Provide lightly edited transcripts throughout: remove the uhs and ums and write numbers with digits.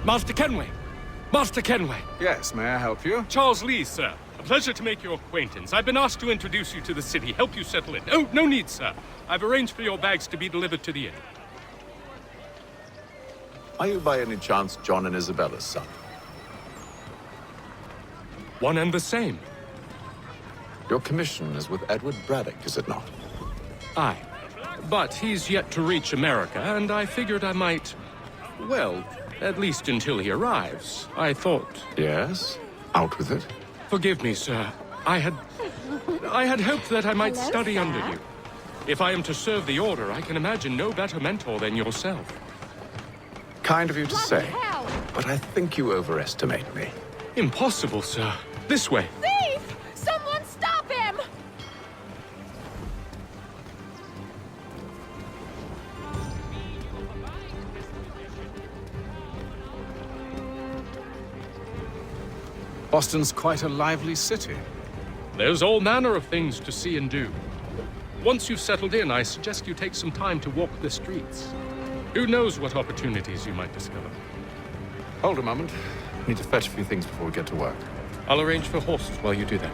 Master Kenway! Master Kenway! Yes, may I help you? Charles Lee, sir. A pleasure to make your acquaintance. I've been asked to introduce you to the city, help you settle in. Oh, no need, sir. I've arranged for your bags to be delivered to the inn. Are you by any chance John and Isabella's son? One and the same. Your commission is with Edward Braddock, is it not? Aye. But he's yet to reach America, and I figured I might... Well, at least until he arrives. I thought... Yes? Out with it. Forgive me, sir. I had hoped that I might study under you. If I am to serve the Order, I can imagine no better mentor than yourself. Kind of you to say, but I think you overestimate me. Impossible, sir. This way. Thief! Someone stop him! Boston's quite a lively city. There's all manner of things to see and do. Once you've settled in, I suggest you take some time to walk the streets. Who knows what opportunities you might discover. Hold a moment. I need to fetch a few things before we get to work. I'll arrange for horses while you do that.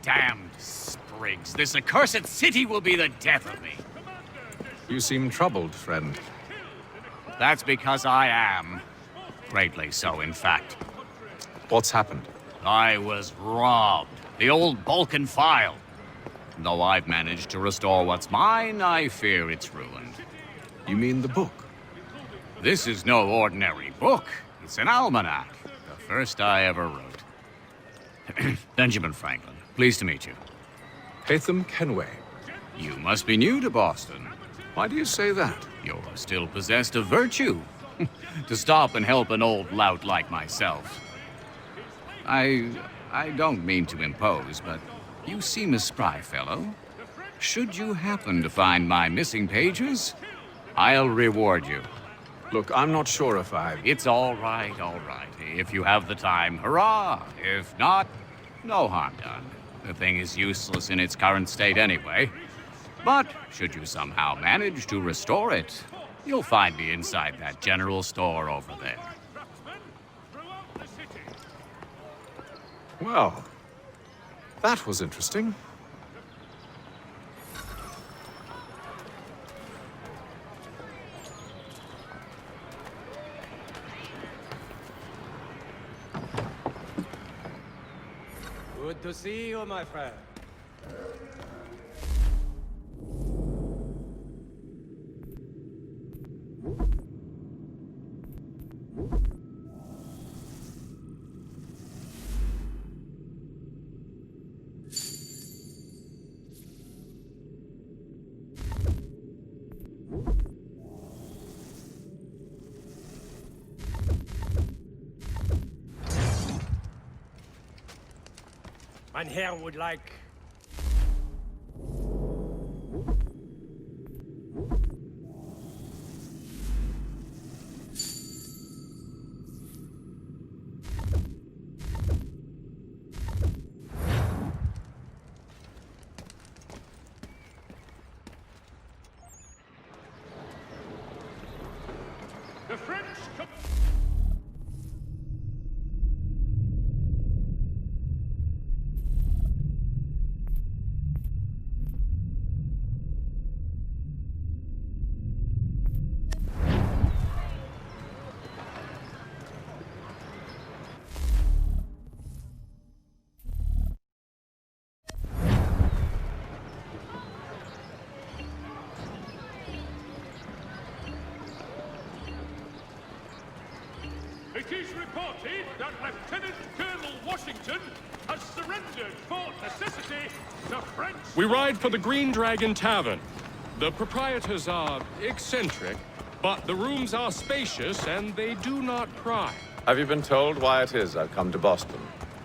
Damned sprigs. This accursed city will be the death of me. You seem troubled, friend. That's because I am. Greatly so, in fact. What's happened? I was robbed. The old Balkan file. Though I've managed to restore what's mine, I fear it's ruined. You mean the book? This is no ordinary book. It's an almanac. The first I ever wrote. Benjamin Franklin. Pleased to meet you. Haytham Kenway. You must be new to Boston. Why do you say that? You're still possessed of virtue. To stop and help an old lout like myself. I don't mean to impose, but you seem a spry fellow. Should you happen to find my missing pages, I'll reward you. Look, I'm not sure if I... It's all right, all right. If you have the time, hurrah. If not, no harm done. The thing is useless in its current state anyway. But should you somehow manage to restore it, you'll find me inside that general store over there. Well, that was interesting. Good to see you, my friend. Mein Herr would like... The French... It is reported that Lieutenant Colonel Washington has surrendered for necessity to French... We ride for the Green Dragon Tavern. The proprietors are eccentric, but the rooms are spacious and they do not pry. Have you been told why it is I've come to Boston?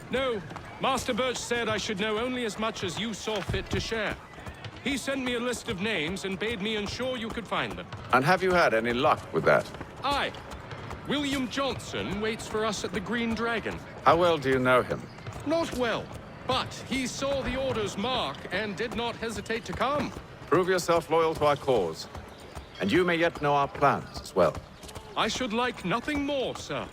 No, Master Birch said I should know only as much as you saw fit to share. He sent me a list of names and bade me ensure you could find them. And have you had any luck with that? Aye. William Johnson waits for us at the Green Dragon. How well do you know him? Not well, but he saw the order's mark and did not hesitate to come. Prove yourself loyal to our cause. And you may yet know our plans as well. I should like nothing more, sir.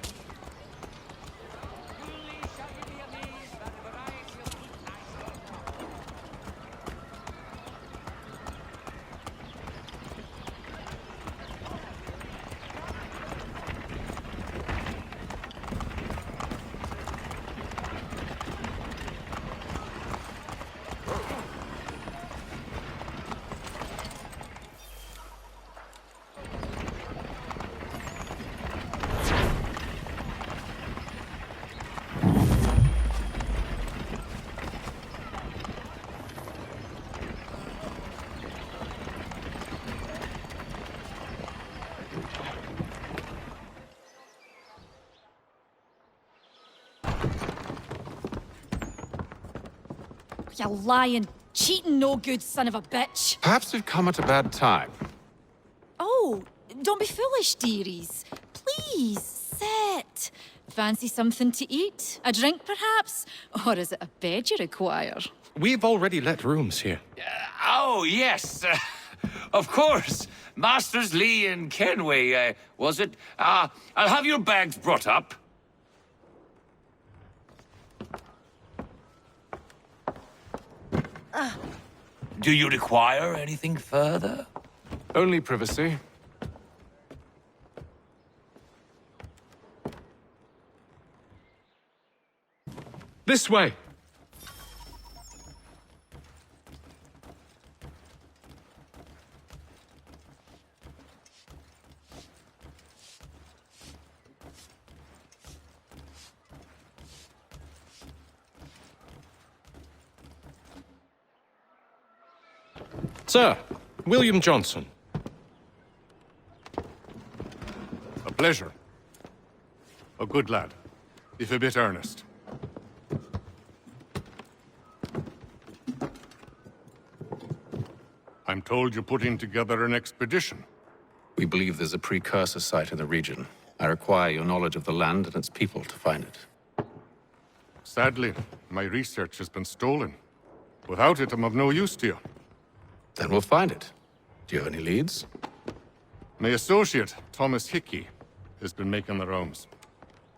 You lying, cheating, no good son of a bitch. Perhaps we've come at a bad time. Oh, don't be foolish, dearies. Please, sit. Fancy something to eat? A drink, perhaps? Or is it a bed you require? We've already let rooms here. Oh, yes. Of course. Masters Lee and Kenway, was it? I'll have your bags brought up. Do you require anything further? Only privacy. This way. Sir, William Johnson. A pleasure. A good lad, if a bit earnest. I'm told you're putting together an expedition. We believe there's a precursor site in the region. I require your knowledge of the land and its people to find it. Sadly, my research has been stolen. Without it, I'm of no use to you. Then we'll find it. Do you have any leads? My associate, Thomas Hickey, has been making the rounds.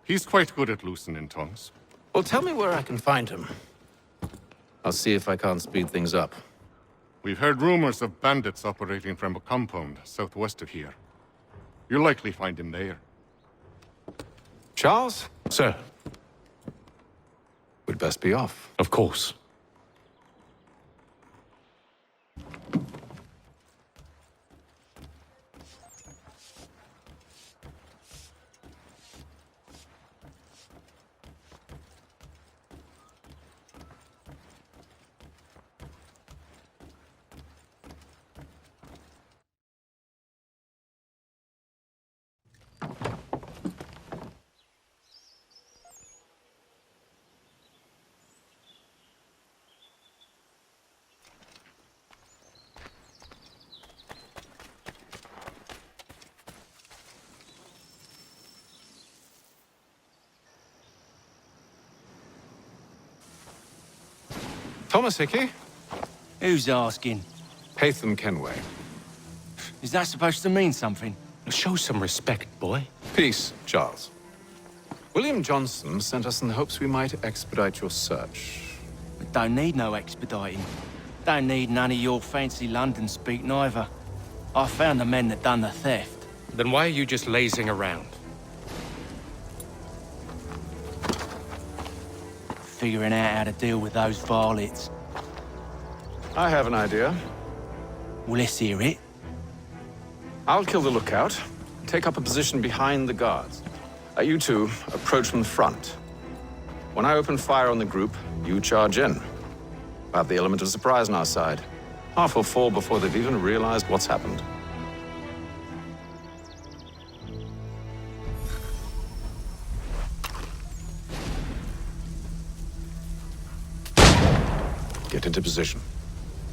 He's quite good at loosening tongues. Well, tell me where I can find him. I'll see if I can't speed things up. We've heard rumors of bandits operating from a compound southwest of here. You'll likely find him there. Charles? Sir, We'd best be off. of course. Thomas Hickey? Who's asking? Haytham Kenway. Is that supposed to mean something? Show some respect, boy. Peace, Charles. William Johnson sent us in the hopes we might expedite your search. We don't need no expediting. Don't need none of your fancy London speak neither. I found the men that done the theft. Then why are you just lazing around? Figuring out how to deal with those varlets. I have an idea. Well, let's hear it. I'll kill the lookout, take up a position behind the guards. You two approach from the front. When I open fire on the group, you charge in. We'll have the element of surprise on our side. Half will fall before they've even realized what's happened. Get into position.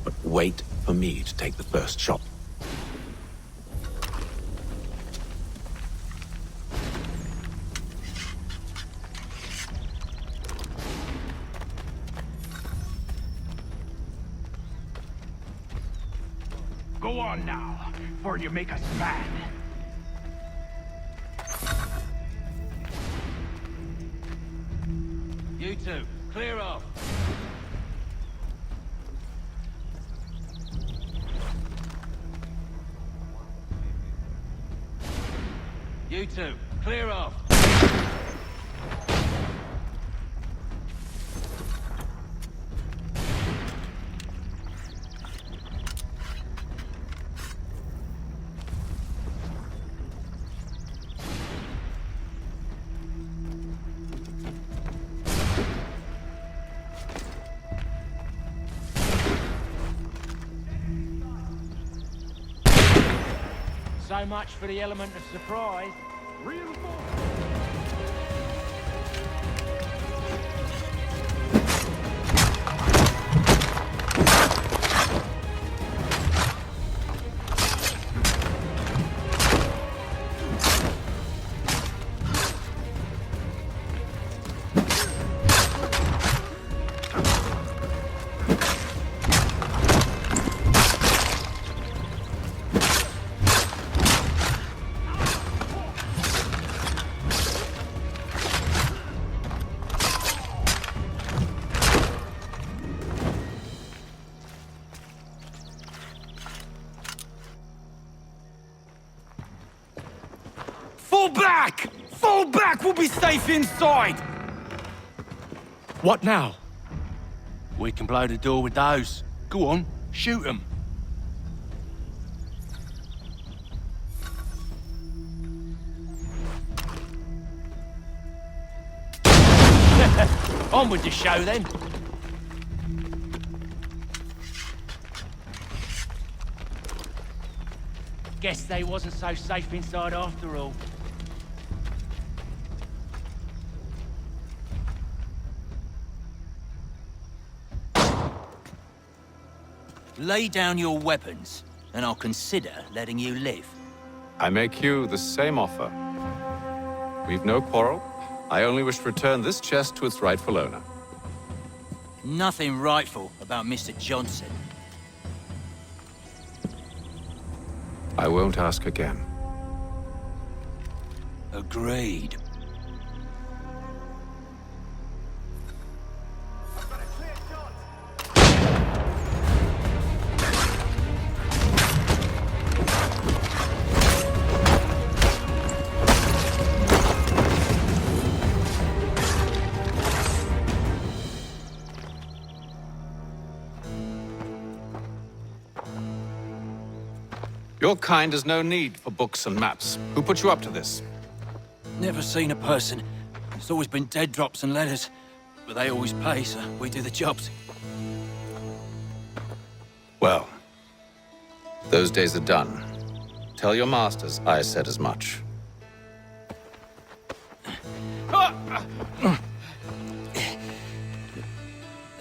But wait for me to take the first shot. Go on now, before you make us mad. You two, clear off. You two, clear off. So much for the element of surprise. Fall back! Fall back! We'll be safe inside! What now? We can blow the door with those. Go on, shoot them. On with the show then. Guess they wasn't so safe inside after all. Lay down your weapons, and I'll consider letting you live. I make you the same offer. We've no quarrel. I only wish to return this chest to its rightful owner. Nothing rightful about Mr. Johnson. I won't ask again. Agreed. Your kind has no need for books and maps. Who put you up to this? Never seen a person. It's always been dead drops and letters. But they always pay, so we do the jobs. Well, those days are done. Tell your masters I said as much.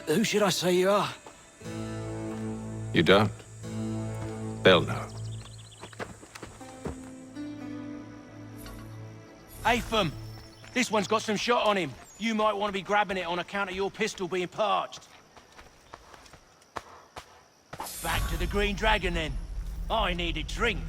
Who should I say you are? You don't? They'll know. Atham, this one's got some shot on him. You might want to be grabbing it on account of your pistol being parched. Back to the Green Dragon, then. I need a drink.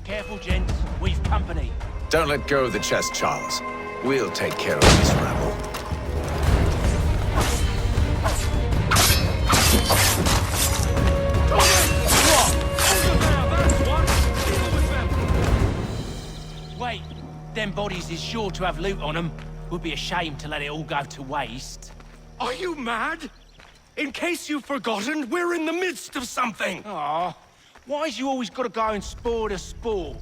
Careful, gents. We've company. Don't let go of the chest, Charles. We'll take care of this rabble. Wait, them bodies is sure to have loot on them. Would be a shame to let it all go to waste. Are you mad? In case you've forgotten, we're in the midst of something. Aw, why's you always got to go and spoil the sport?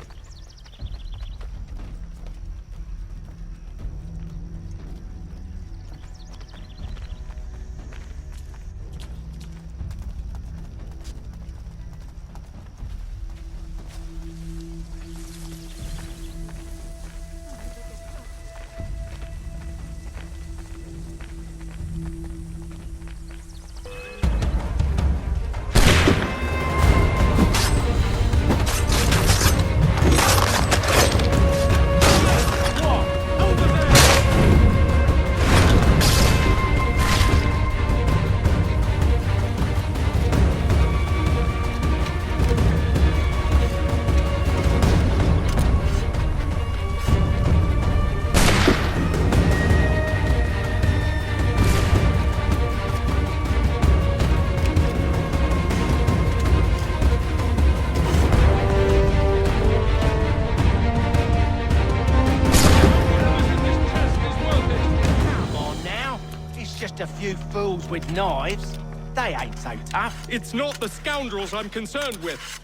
few fools with knives. They ain't so tough. It's not the scoundrels I'm concerned with.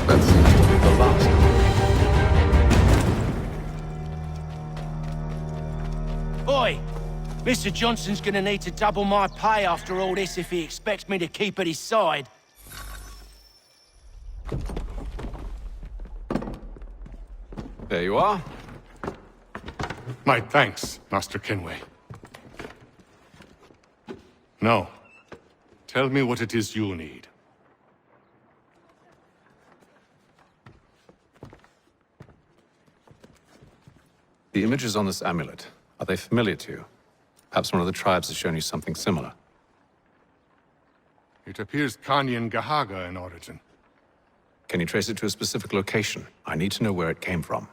That seems to be the last. Oi! Mr. Johnson's gonna need to double my pay after all this if he expects me to keep at his side. There you are. My thanks, Master Kenway. Now, tell me what it is you need. The images on this amulet, are they familiar to you? Perhaps one of the tribes has shown you something similar. It appears Kanyan Gahaga in origin. Can you trace it to a specific location? I need to know where it came from.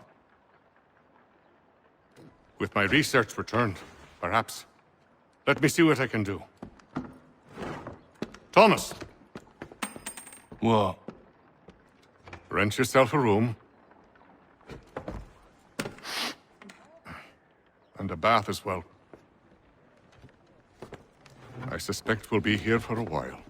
With my research returned, perhaps. Let me see what I can do. Thomas! What? Rent yourself a room. And a bath as well. I suspect we'll be here for a while.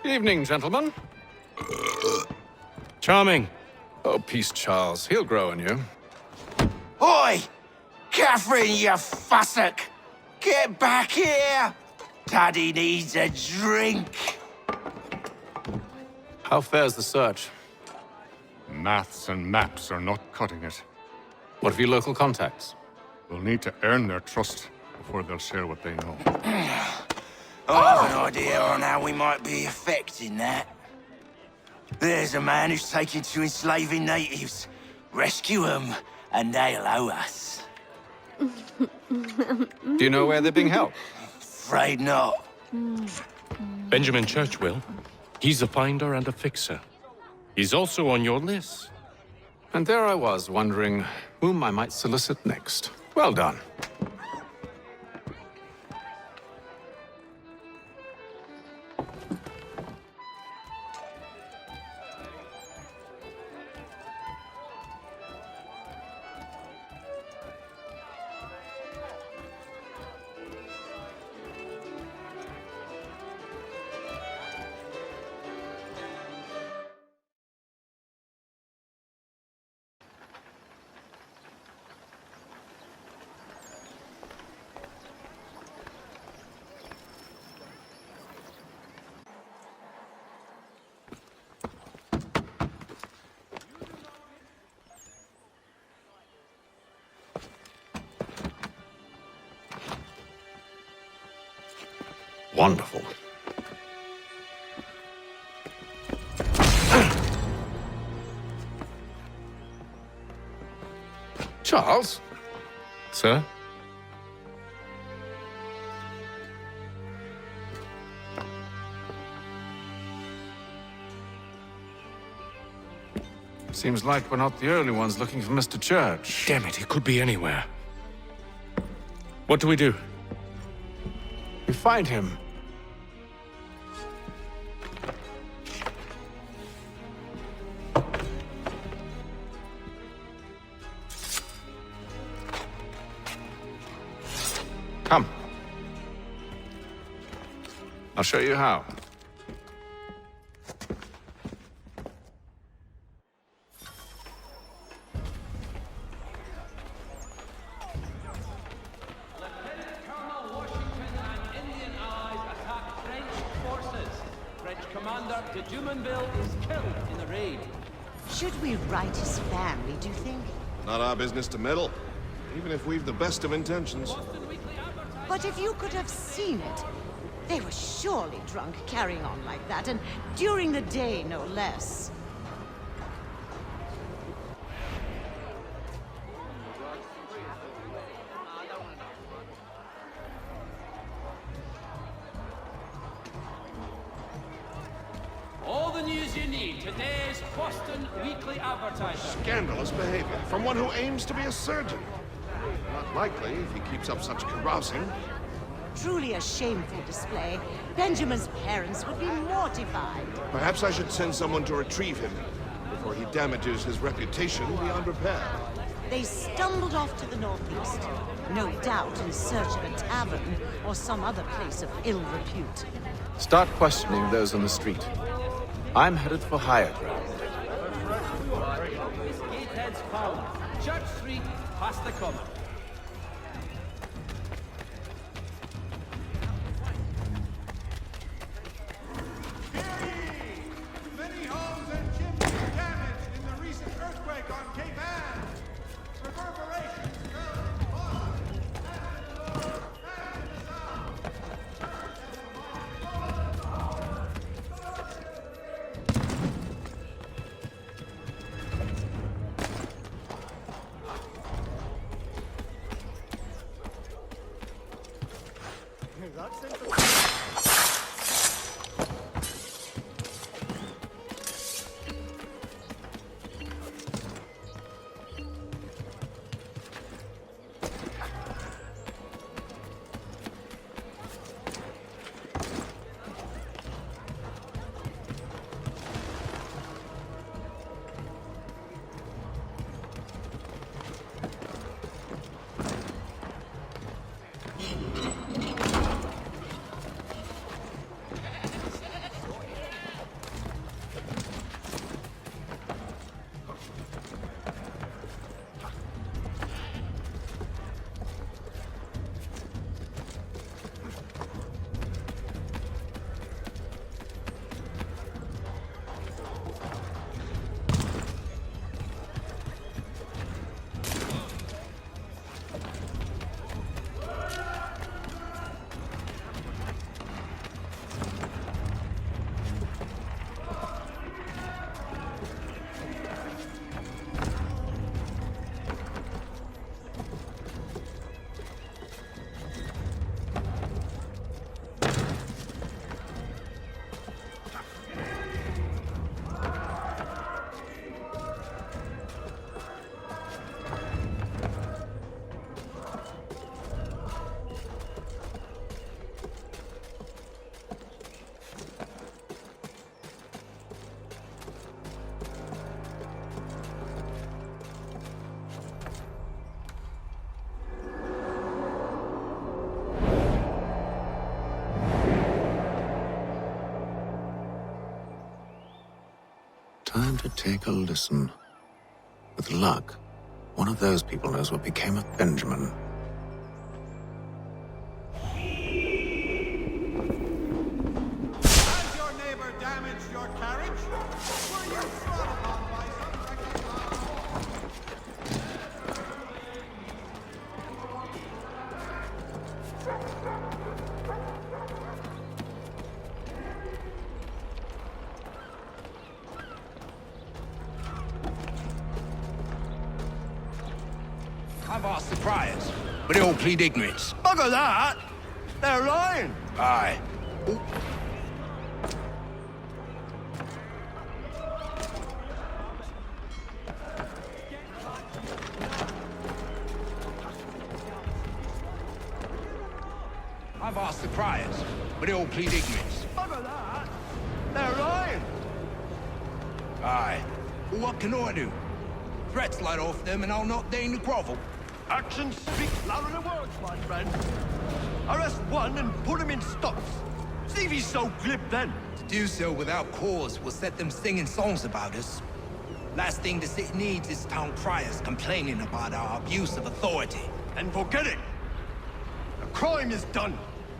Evening, gentlemen. Charming. Oh, peace, Charles. He'll grow on you. Oi! Catherine, you fussock! Get back here! Daddy needs a drink. How fares the search? Maths and maps are not cutting it. What of your local contacts? We'll need to earn their trust before they'll share what they know. I have an idea on how we might be affecting that. There's a man who's taken to enslaving natives. Rescue them, and they'll owe us. Do you know where they're being held? Afraid not. Benjamin Churchwill. He's a finder and a fixer. He's also on your list. And there I was, wondering whom I might solicit next. Well done. wonderful. Charles? Sir? Seems like we're not the only ones looking for Mr. Church. Damn it, he could be anywhere. What do we do? We find him. Come. I'll show you how. Commander de Jumonville is killed in the raid. Should we write his family, do you think? Not our business to meddle, even if we've the best of intentions. But if you could have seen it, they were surely drunk carrying on like that, and during the day, no less. All the news you need, today's Boston Weekly Advertiser. Scandalous behavior from one who aims to be a surgeon. Not likely if he keeps up such carousing. Truly a shameful display. Benjamin's parents would be mortified. Perhaps I should send someone to retrieve him before he damages his reputation beyond repair. They stumbled off to the northeast, no doubt in search of a tavern or some other place of ill repute. Start questioning those on the street. I'm headed for higher ground. Gatehead's found. Church Street, past the common. Many homes and chimneys damaged in the recent earthquake on Cape Ann. Reverberations curling Boston. Time to take a listen. With luck, one of those people knows what became of Benjamin. Has your neighbor damaged your carriage? Were you trod upon by some reckless animal? I've asked the priors, but they all plead ignorance. Bugger that! They're lying! Aye. I've asked the priors, but they all plead ignorance. Bugger that! They're lying! Aye. Well, what can I do? Threats light off them and I'll not deign to grovel. Actions speak louder than words, my friend. Arrest one and put him in stocks. See if he's so glib then. To do so without cause will set them singing songs about us. Last thing the city needs is town criers complaining about our abuse of authority. Then forget it. The crime is done.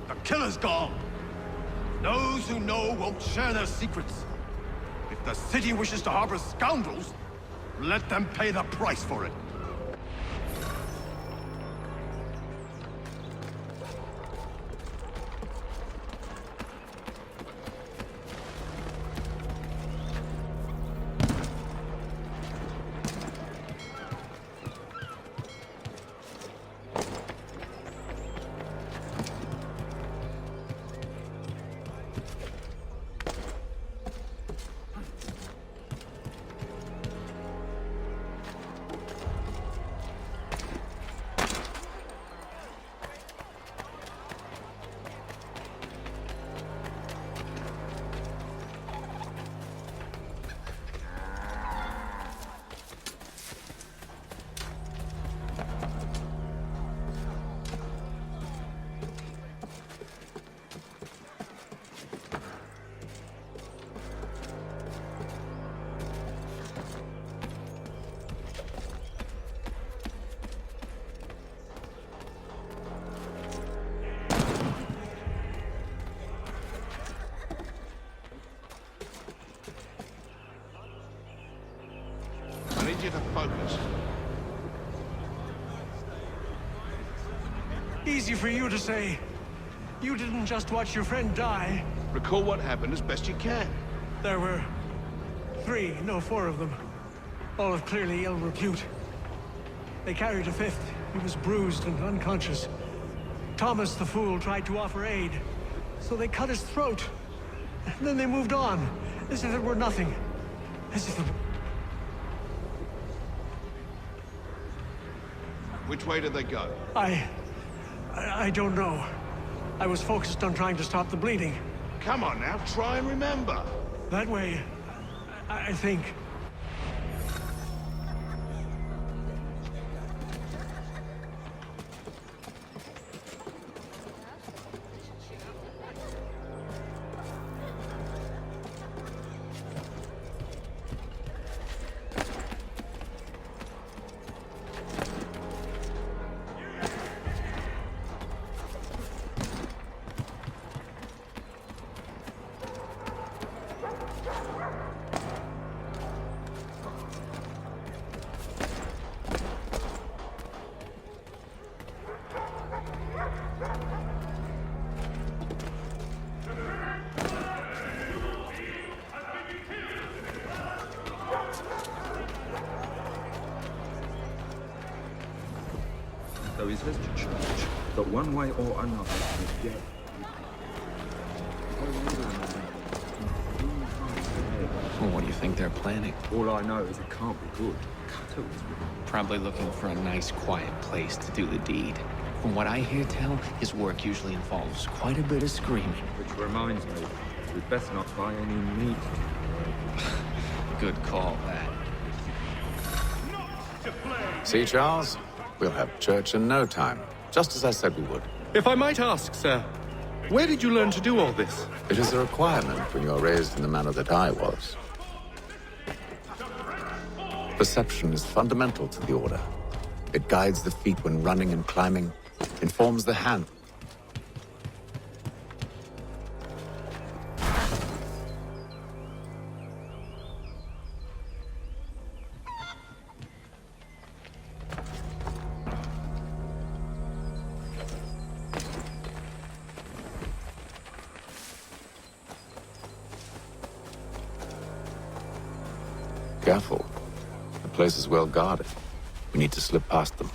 The killer's gone. Those who know won't share their secrets. If the city wishes to harbor scoundrels, let them pay the price for it. I need you to focus. Easy for you to say. You didn't just watch your friend die. Recall what happened as best you can. There were four of them. All of clearly ill repute. They carried a fifth. He was bruised and unconscious. Thomas the Fool tried to offer aid, so they cut his throat. And then they moved on, as if it were nothing. As if it... Which way did they go? I don't know. I was focused on trying to stop the bleeding. Come on now, try and remember. That way, I think. There is less to change, but one way or another, we get. Well, what do you think they're planning? All I know is it can't be good. Cuttle's Probably looking for a nice, quiet place to do the deed. From what I hear tell, his work usually involves quite a bit of screaming. Which reminds me, we'd best not buy any meat. Good call, that. See, Charles? We'll have church in no time, just as I said we would. If I might ask, sir, where did you learn to do all this? It is a requirement when you are raised in the manner that I was. Perception is fundamental to the Order. It guides the feet when running and climbing, informs the hand. Careful. The place is well guarded. We need to slip past them.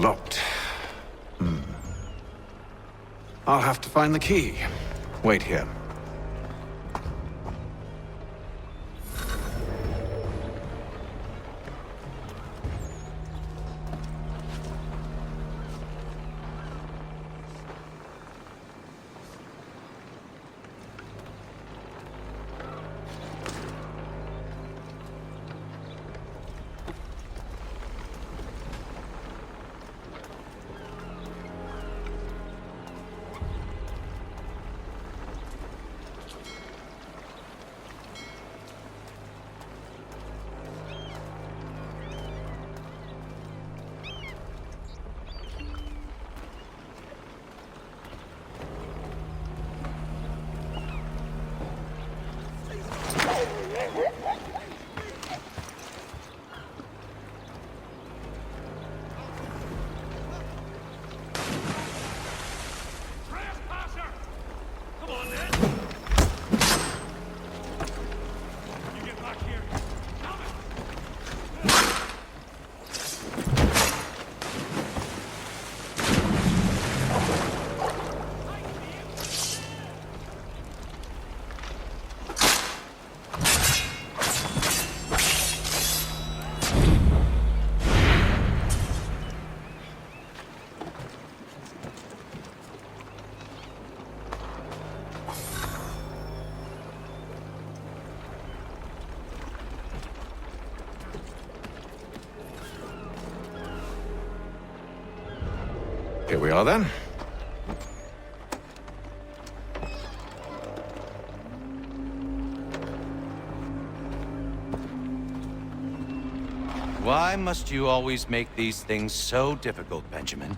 locked. I'll have to find the key. Wait here. Here we are, then. Why must you always make these things so difficult, Benjamin?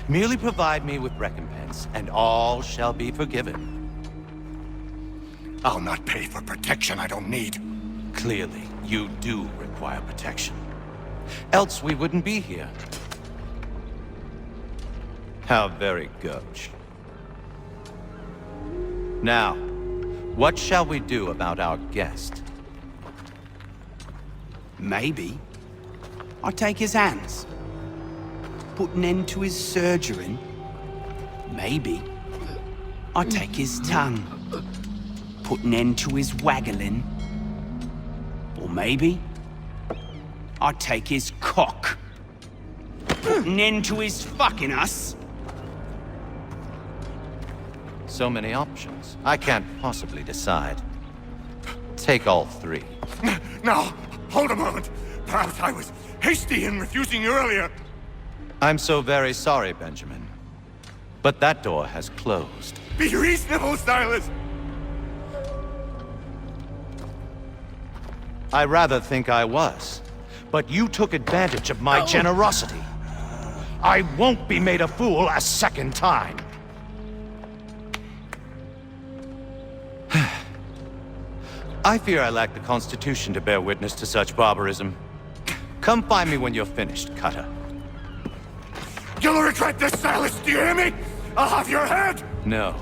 Merely provide me with recompense, and all shall be forgiven. I'll not pay for protection I don't need. Clearly, you do require protection. Else we wouldn't be here. How very gauche. Now, what shall we do about our guest? Maybe I take his hands, put an end to his surgering. Maybe I take his tongue, put an end to his waggling. Or maybe I take his cock, put an end to his fucking us. So many options. I can't possibly decide. Take all three. Now, hold a moment. Perhaps I was hasty in refusing you earlier. I'm so very sorry, Benjamin. But that door has closed. Be reasonable, Silas! I rather think I was. But you took advantage of my generosity. I won't be made a fool a second time. I fear I lack the constitution to bear witness to such barbarism. Come find me when you're finished, Cutter. You'll regret this, Silas, do you hear me? I'll have your head! No.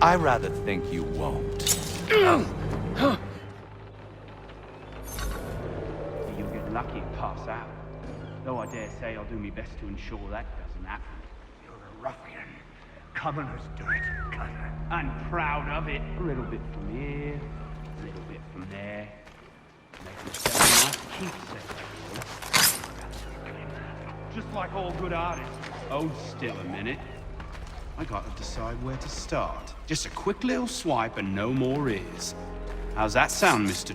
I rather think you won't. You get lucky and pass out. Though I dare say I'll do my best to ensure that doesn't happen. You're a ruffian. Commoners do it, Cutter. I'm proud of it. A little bit from here, a little bit from there. Make myself a nice keepsake. Just like all good artists. Hold still a minute. I gotta decide where to start. Just a quick little swipe and no more is. How's that sound, Mr.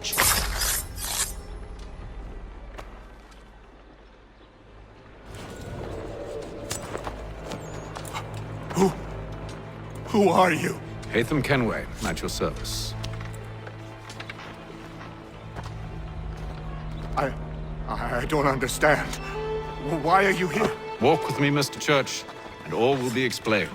Who are you? Hatham Kenway, at your service. I don't understand. Why are you here? Walk with me, Mr. Church, and all will be explained.